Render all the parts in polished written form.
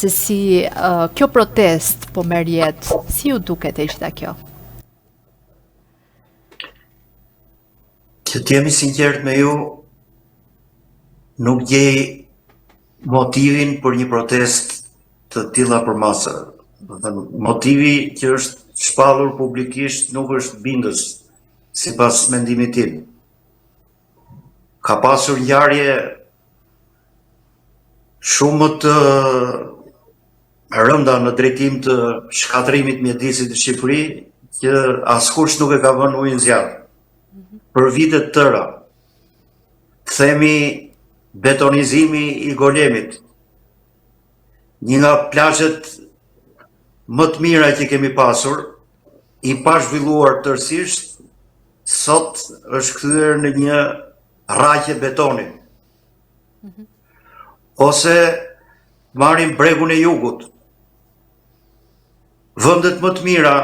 se si kjo protest po merr jetë, si ju duket e ishta kjo? Që t'jemi sinqert me ju, nuk gjej motivin për një protest të tilla për masa. Motivi që është shpallur publikisht nuk është bindës, sipas mendimit tim. Ka pasur ngjarje shumë të rënda në drejtim të shkatërimit mjedisit në Shqipëri, që askush nuk e ka vënë ujin zjarr. Për vitet tëra, themi betonizimi i Golemit, një nga plazhet më të mira që kemi pasur, i pa zhvilluar tërësisht, sot është kthyer në një rraqe betoni. Ose marrim bregun e Jugut. Vendet më të mira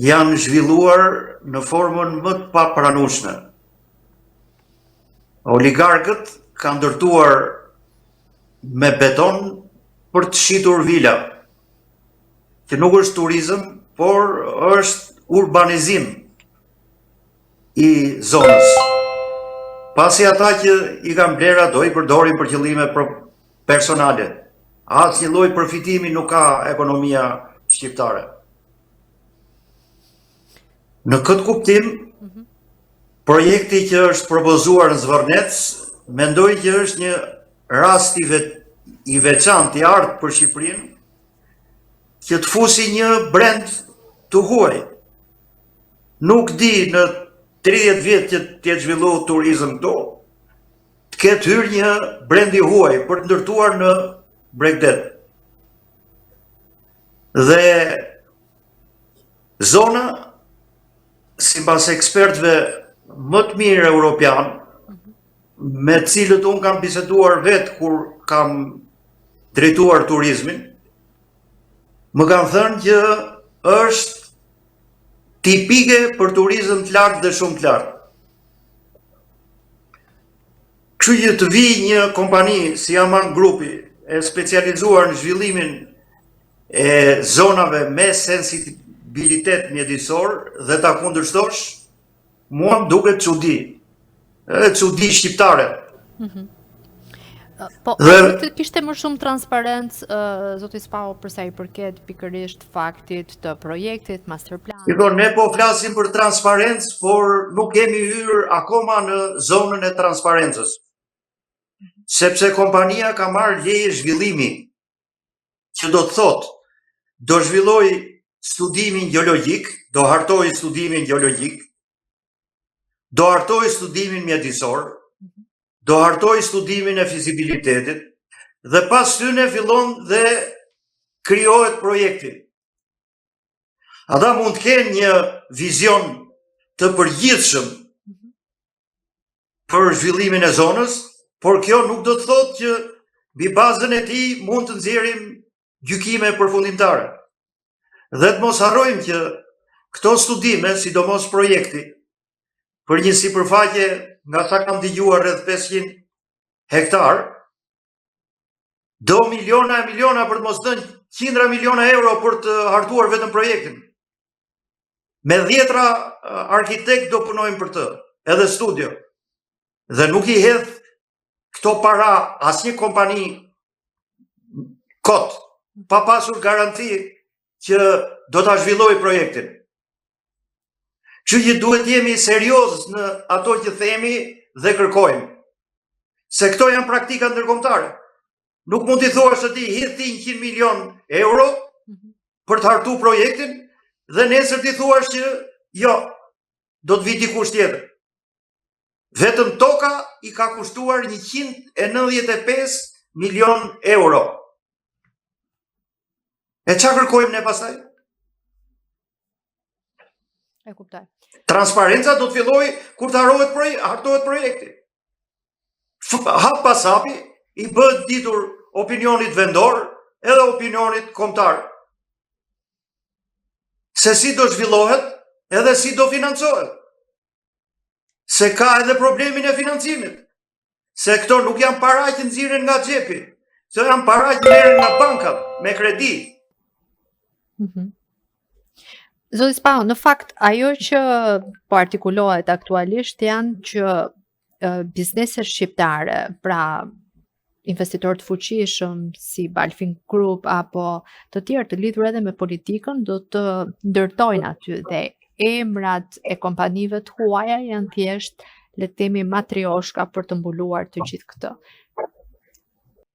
janë zhvilluar në formën më të papranueshme. Oligarkët kanë ndërtuar me beton për të shitur vila, që nuk është turizëm, por është urbanizim i zonës. Pasi ata që i kanë blera do i përdorin për qëllime personale. Asnjë lloj përfitimi nuk ka ekonomia shqiptare. Në këtë kuptim, projekti që është propozuar në Zvërnec, mendoj që është një rast i veçantë, i artë për Shqipërinë, që të fusi një brend të huaj. Nuk di në 30 vjet që të jetë zhvilluar turizëm këtu, të ketë hyrë një brend i huaj për të ndërtuar në Bregdet. Dhe zona, sipas ekspertëve më të mirë europian, me të cilët unë kam biseduar vetë kur kam drejtuar turizmin, më kanë thënë që është tipike për turizëm të lartë dhe shumë të lartë. Kështu që të vi një kompani si Aman Grupi, e specializuar në zhvillimin e zonave me sensibilitet mjedisor dhe ta kundërshtosh, mua më duket çudi. Çudi shqiptare. Po, të kishte më shumë transparencë, zoti Spao, për sa i përket pikërisht faktit të projektit, master plan. Ne po flasim për transparencë, por nuk kemi hyrë akoma në zonën e transparencës. Sepse kompania ka marrë leje zhvillimi, që do të thotë, do zhvilloj studimin gjeologjik, do hartoj studimin gjeologjik, do hartoj studimin mjedisor, do hartoj studimin e fizibilitetit, dhe pas tyne fillon dhe krijohet projekti. Ata mund të kenë një vizion të përgjithshëm për zhvillimin e zonës, por kjo nuk do të thotë që mbi bazën e tij mund të nxjerrim gjykime përfundimtare. Dhe të mos harrojmë që këto studime, sidomos projekti, për një sipërfaqe nga sa kam dëgjuar rreth 500 hektar, do miliona e miliona, për të mos thënë qindra miliona euro për të hartuar vetëm projektin. Me 10 arkitekt do punojnë për të, edhe studio. Dhe nuk i hedh këto para asnjë kompani kot, pa pasur garanti që do ta zhvillojë projektin. Kështu që duhet jemi serioz në ato që themi dhe kërkojmë. Se këto janë praktika ndërkombëtare. Nuk mund t'i thuash se ti hidh 100 milion euro për të hartuar projektin dhe nesër t'i thuash që jo, do të vi dikush tjetër. Vetëm toka i ka kushtuar 195 milion euro. E çfarë kërkojmë ne pastaj? E kuptoj. Transparenca do të fillojë kur të hartohet projekti. Hap pas hapi i bëhet ditur opinionit vendor edhe opinionit kombëtar. Se si do zhvillohet edhe si do financohet. Se ka edhe problemin e financimit. Se këto nuk janë para që nxirren nga xhepi. se janë para që merren nga bankat me kredi. Zoti Spao, në fakt, ajo që po artikulohet aktualisht janë që bizneset shqiptare, pra investitorë të fuqishëm si Balfin Group apo të tjerë të lidhur edhe me politikën do të ndërtojnë aty dhe emrat e kompanive të huaja janë thjesht, le të themi, matrioshka për të mbuluar të gjithë këtë.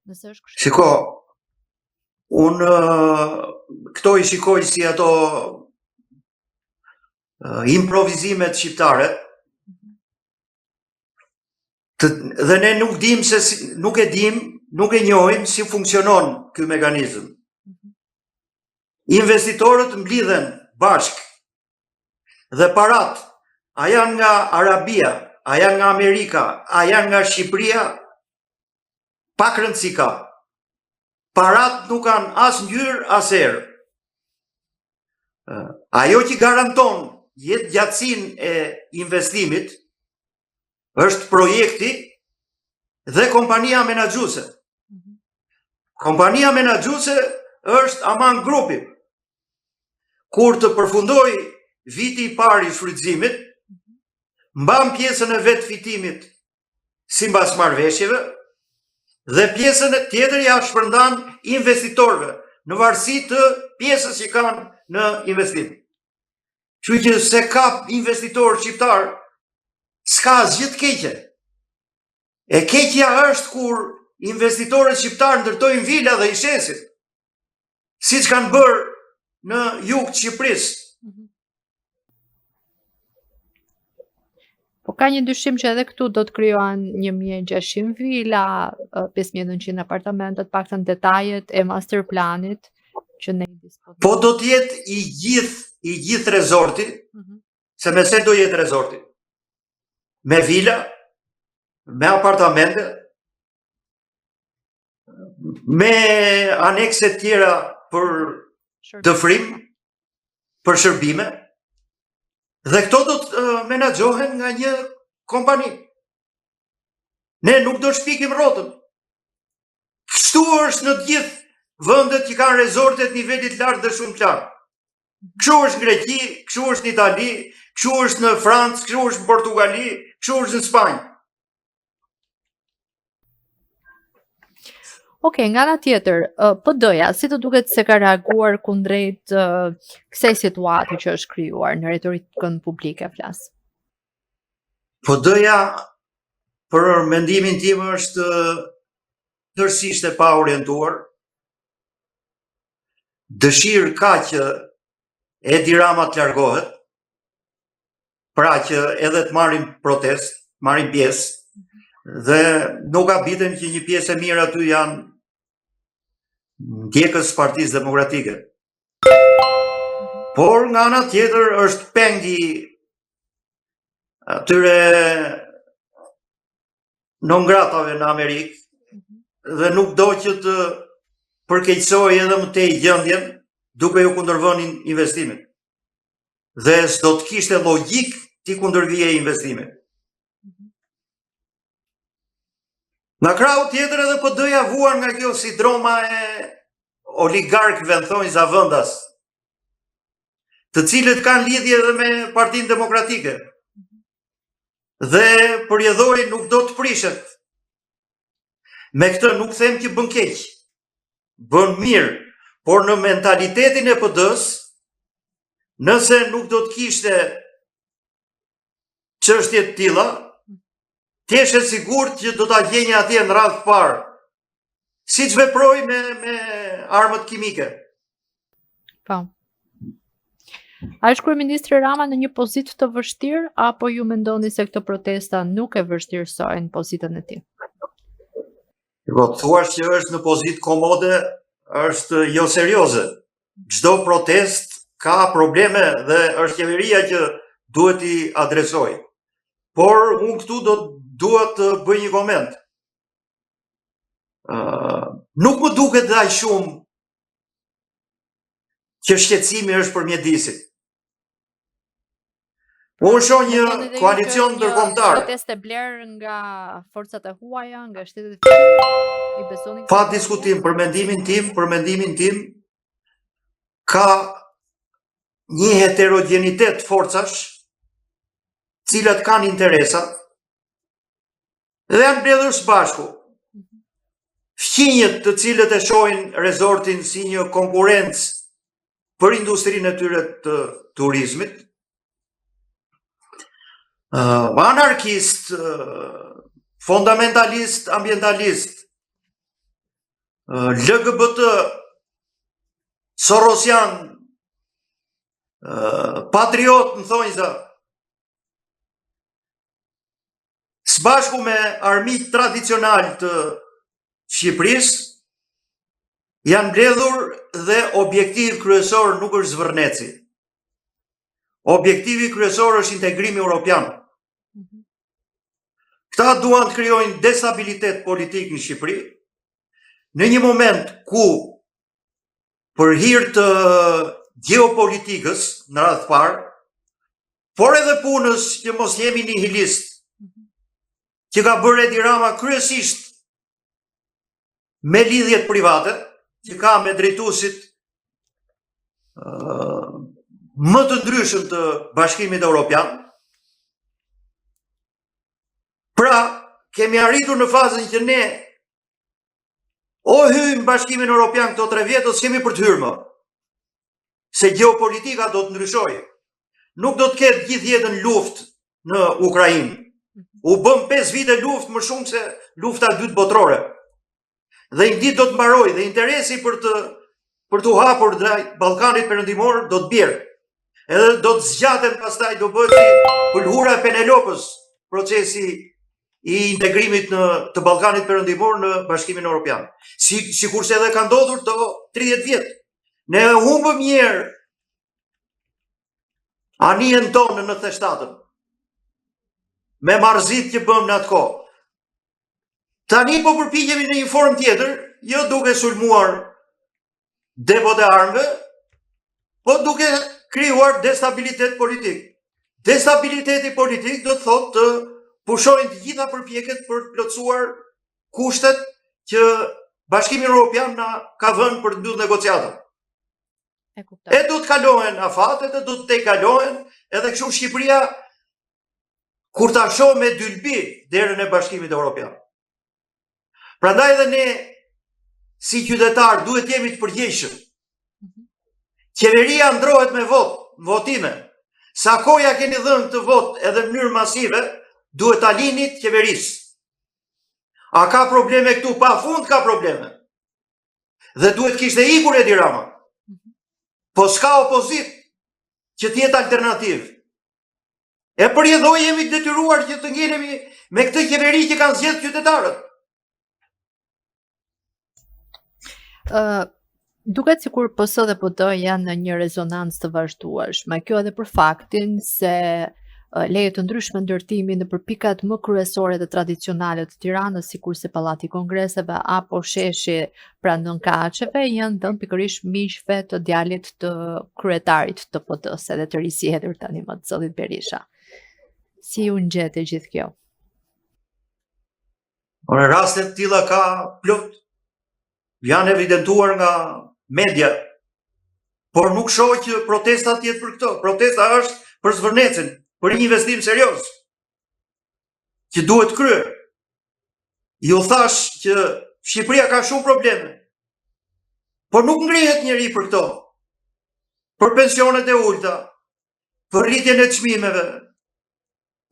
Nëse është kështu. Shiko, unë këto i shikoj si ato improvizimet shqiptare, dhe ne nuk dim se nuk e njohim si funksionon ky mekanizëm. Investitorët mblidhen bashk dhe parat, a janë nga Arabia, a janë nga Amerika, a janë nga Shqipëria, pak rëndësi ka. Parat nuk kanë as ngjyrë as erë. Ajo që garanton jetë gjatësinë e investimit është projekti dhe kompania menaxhuese. Kompania menaxhuese është Aman Grupi. Kur të përfundoj viti i parë i shfrytëzimit, mban pjesën e vet fitimit sipas marrëveshjeve dhe pjesën tjetër ja shpërndan investitorëve në varësi të pjesës që kanë në investim. Kështu që se ka investitor shqiptar, s'ka asgjë të keqe. E keqja është kur investitorët shqiptar ndërtojnë vila dhe i shesin, siç kanë bërë në jug të Shqipërisë. Po ka një dyshim që edhe këtu do të krijohen 1600 vila, 5900 apartamente, të paktën detajet e master planit që ne i disponojmë. Po do të jetë i gjithë rezorti, se me se do jetë rezorti. Me vila, me apartamente, me anekse tjera për dëfrim, për shërbime, dhe këto do të menaxhohen nga një kompani. Ne nuk do shpikim rrotën. Kështu është në të gjithë vendet që kanë rezortet nivelit lartë dhe shumë të lartë. Kështu është në Greqi, kështu është në Itali, kështu është në Francë, kështu është në Portugali, kështu është në Spanjë. Okej, nga ana tjetër, PD-ja, si të duket se ka reaguar kundrejt kësaj situate që është krijuar në retorikën publike, flas? PD-ja, për mendimin tim, është tërësisht e pa orientuar. Dëshirë ka që Edi Rama të largohet, pra që edhe të marrin protest, marrin pjesë, dhe nuk habiten që një pjesë e mirë aty janë ndjekës Partisë Demokratike. Por nga ana tjetër është pengi atyre non gratave në Amerikë dhe nuk do që të përkeqësoj edhe më tej gjendjen duke ju kundërvënë investimin. Dhe s'do të kishte logjik ti kundërvije investimin. Nga krau tjetër edhe PD-ja vuan nga kjo sindroma e oligarkëve, në thonjë zavëndas, të cilët kanë lidhje edhe me Partinë Demokratike. Dhe përjedhoi nuk do të prishet. Me këtë nuk them që bën keq. Bën mirë, por në mentalitetin e PD-s, nëse nuk do të kishte çështje të tilla, t'jeshe sigurt që do t'a gjenje atje në radhë parë, si që veproj me armët kimike. Po. A është kryeministri Rama në një pozitë të vështirë, apo ju mendoni se këto protesta nuk e vështirësojnë pozitën e tij? Po, thuash që është në pozitë komode, është jo serioze. Çdo protest ka probleme dhe është qeveria që duhet i adresoj. Por unë këtu duhet të bëj një koment. Nuk më duket dhe aq shumë që shqetësimi është për mjedisin. Unë shoh një Mendoni dhe ju që koalicion është një ndërkombëtar. protestë e blerë nga forcat e huaja, nga shtetet e fuqishme? I besoni Pa kësaj diskutim, teorie? për mendimin tim, ka një heterogenitet forcash, cilat kanë interesa, dhe janë mbledhur së bashku. Fqinjet të cilët e shohin rezortin si një konkurrencë për industrinë e tyre të turizmit, anarkist, fundamentalist, ambientalist, LGBT, Sorosian, patriot në thonjza, së bashku me armiq tradicional të Shqipërisë, janë mbledhur dhe objektiv kryesor nuk është zvërneci. Objektivi kryesor është integrimi europian. Këta duan të krijojnë destabilitet politik në Shqipëri, në një moment ku për hir të geopolitikës në radhë parë, por edhe punës që mos jemi nihilist, që ka bërë Edi Rama kryesisht me lidhjet private, që ka me drejtuesit më të ndryshëm të Bashkimit Evropian. Pra, kemi arritur në fazën që ne o hyjmë Bashkimin Evropian këto 3 vjet, ose kemi për të hyrë më. Se geopolitika do të ndryshojë. Nuk do të ketë gjithë jetën luftë në Ukrainë. U bëm 5 vite luftë më shumë se lufta e dytë botërore. Dhe një ditë do të mbarojë dhe interesi për të hapur drejt Ballkanit Perëndimor do të bjerë. Edhe do të zgjaten pastaj, do bëhet si pëlhura e Penelopës, procesi i integrimit të Ballkanit Perëndimor në Bashkimin Evropian. Sikurse edhe ka ndodhur të 30 vjet. Ne humbëm një herë anijen tonë në 97-ën. Me marrëzit që bëm në atë kohë. Tani po përpiqemi në një formë tjetër, jo duke sulmuar depot e armëve, po duke krijuar destabilitet politik. Destabiliteti politik do të thotë të pushojnë të gjitha përpjekjet për të plotësuar kushtet që Bashkimi Evropian na ka vënë për të mbyllur negociatën. E do të kalohen afatet, e do të tejkalohen, edhe kështu Shqipëria kur ta shoh me dylbi derën e Bashkimit Evropian. Prandaj edhe ne si qytetar duhet jemi të përgjegjshëm. Qeveria ndrohet me votime. Sa koja keni dhënë të vot edhe në mënyrë masive, duhet ta lini të qeverisë. A ka probleme këtu? Pa fund ka probleme. Dhe duhet kishte ikur Edi Rama. Po s'ka opozit që t'jetë alternativë. E përjedhoj jemi të detyruar që të ngelemi me këtë qeveri që kanë zgjedhur qytetarët. Duket sikur PS dhe PD janë në një rezonancë të vazhdueshme. Kjo edhe për faktin se leje të ndryshme ndërtimi në pikat më kryesore dhe tradicionale të Tiranës, sikurse Pallati i Kongreseve apo sheshi pranë Nën Kaçeve, janë dhënë pikërisht miqve të djalit të kryetarit të PD-s, edhe të risjedhur tani më të zëllit Berisha. Si u ngjet e gjithë kjo? Në raste të tilla ka plot. Janë evidentuar nga media. Por nuk shoh që protesta të jetë për këto. Protesta është për zvërnecën, për një investim serioz që duhet kryer. Ju thash që Shqipëria ka shumë probleme. Por nuk ngrihet njeri për këto. Për pensionet e ulta, për rritjen e çmimeve,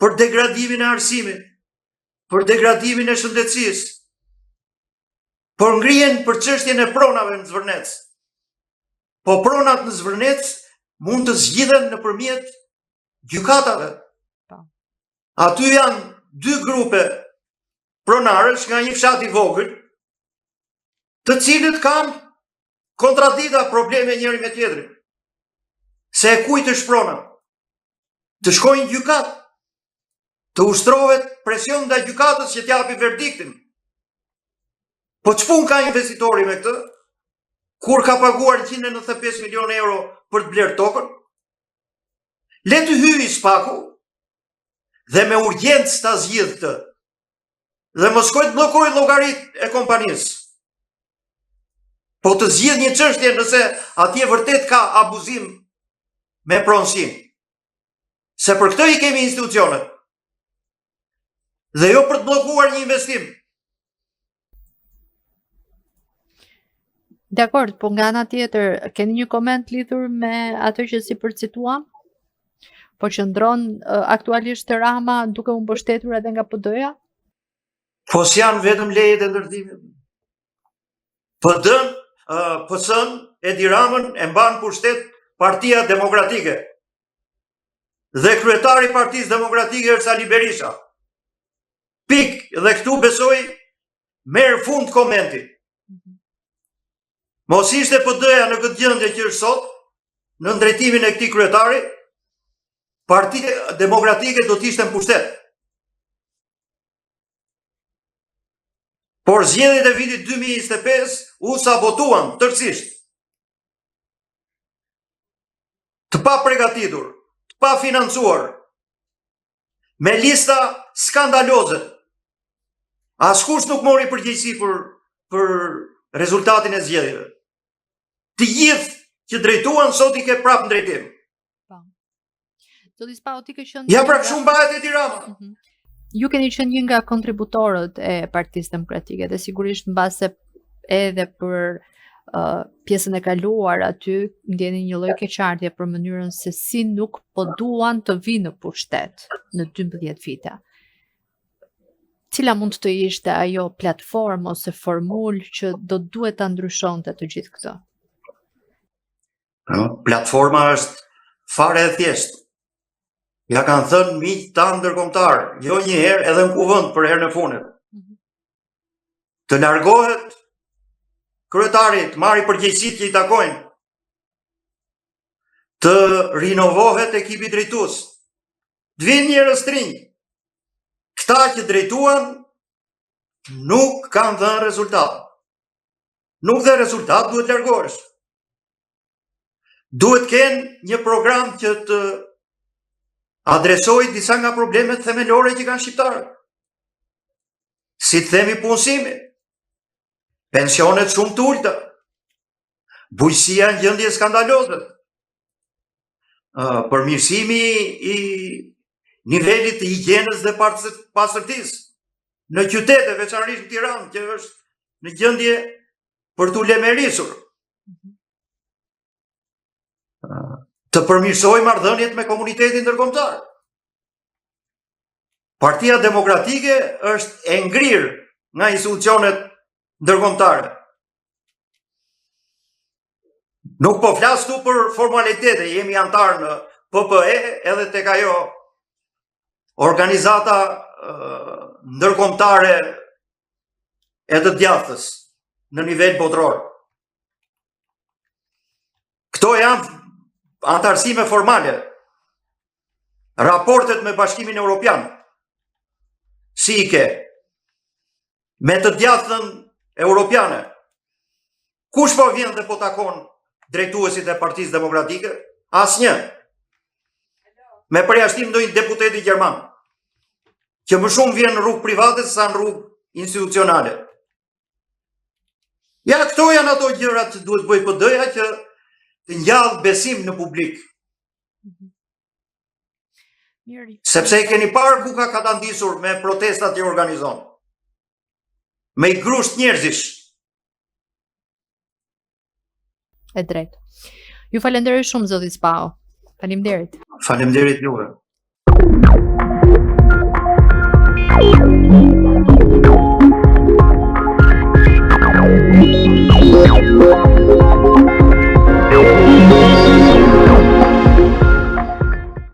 për degradimin e arsimit, për degradimin e shëndetësisë, por ngrihen për çështjen e pronave në Zvërnec. Po pronat në Zvërnec mund të zgjidhen nëpërmjet gjykatave. Aty janë 2 grupe pronarësh nga një fshat i vogël, të cilët kanë kontradikta, probleme njëri me tjetrin. Se e kujt është prona? Të shkojnë në gjykat, të ushtrohet presion ndaj gjykatës që t'japi verdiktin. Po ç'pun ka investitori me këtë? Kur ka paguar 195 milion euro për të blerë tokën? Le të hyjë Spaku dhe me urgjencë ta zgjidh këtë. Dhe mos shkoj të bllokoj llogaritë e kompanisë. Po të zgjidh një çështje nëse atje vërtet ka abuzim me pronësim. Se për këtë i kemi institucionet. Dhe jo për të bllokuar një investim. Dakor, po nga ana tjetër, keni një koment lidhur me atë që si përcituam? Po qëndron aktualisht të Rama duke u mbështetur edhe nga PD-ja? Po s'janë vetëm lejet e ndërtimit. PS-n Edi Ramën e mban pushtet Partia Demokratike. Dhe kryetari i Partisë Demokratike është Sali Berisha. Pik, dhe këtu besoj merr fund komenti. Mos ishte PD-ja në këtë gjendje që është sot, në drejtimin e këtij kryetari, Partia Demokratike do të ishte në pushtet. Por zgjedhjet e vitit 2025 u sabotuan tërësisht. Të pa përgatitur, të pa financuar, me lista skandaloze. Askush nuk mori përgjegjësi për rezultatin e zgjedhjeve. Të gjithë që drejtuan sot i ke prapë në drejtim. Zoti Spau, ti ke qenë ja pra kështu mbahet Edi Rama. Ju keni qenë një nga kontributorët e Partisë Demokratike dhe sigurisht mbase edhe për pjesën e kaluar aty ndjeni një lloj keqardhje për mënyrën se si nuk po duan të vinë në pushtet në 12 vite. Cila mund të ishte ajo platformë ose formulë që do duhet ta ndryshonte të gjithë këtë? Platforma është fare e thjeshtë. Ja kanë thënë miq tanë ndërkombëtar, jo një herë edhe në kuvend për herën e fundit. Të largohet kryetari, të marrë përgjegjësitë që i takojnë. Të rinovohet ekipi drejtues. Të vinë njerëz të rinj. Këta që drejtuan nuk kanë dhënë rezultat. Nuk dhe rezultat, duhet largohesh. Duhet kenë një program që të adresoj disa nga problemet themelore që kanë shqiptarët. Si të themi punësimi, pensionet shumë të ulta, bujqësia në gjendje skandaloze, përmirësimi i nivelit të higjienës dhe pastërtisë në qytete, veçanërisht në Tiranë, që është në gjendje për t'u lemerisur. Të përmirësoj marrëdhëniet me komunitetin ndërkombëtar. Partia Demokratike është e ngrirë nga institucionet ndërkombëtare. Nuk po flas këtu për formalitete, jemi antar në PPE edhe tek ajo organizata ndërkombëtare e të djathtës në nivel botror. Këto janë antarësime formale. Raportet me Bashkimin Evropian, si i ke? Me të djathtën europiane, kush po vjen dhe po takon drejtuesit e Partisë Demokratike? Asnjë. Me përjashtim ndonjë deputeti gjerman, që më shumë vjen në rrugë private sa në rrugë institucionale. Ja, këto janë ato gjërat që duhet bëj PD-ja që të ngjall besim në publik. Sepse e keni parë ku ka ta ndisur me protestat që organizon. Me i grusht njerëzish. E drejtë. Ju falenderoj shumë zoti Spau. Faleminderit. Faleminderit juve.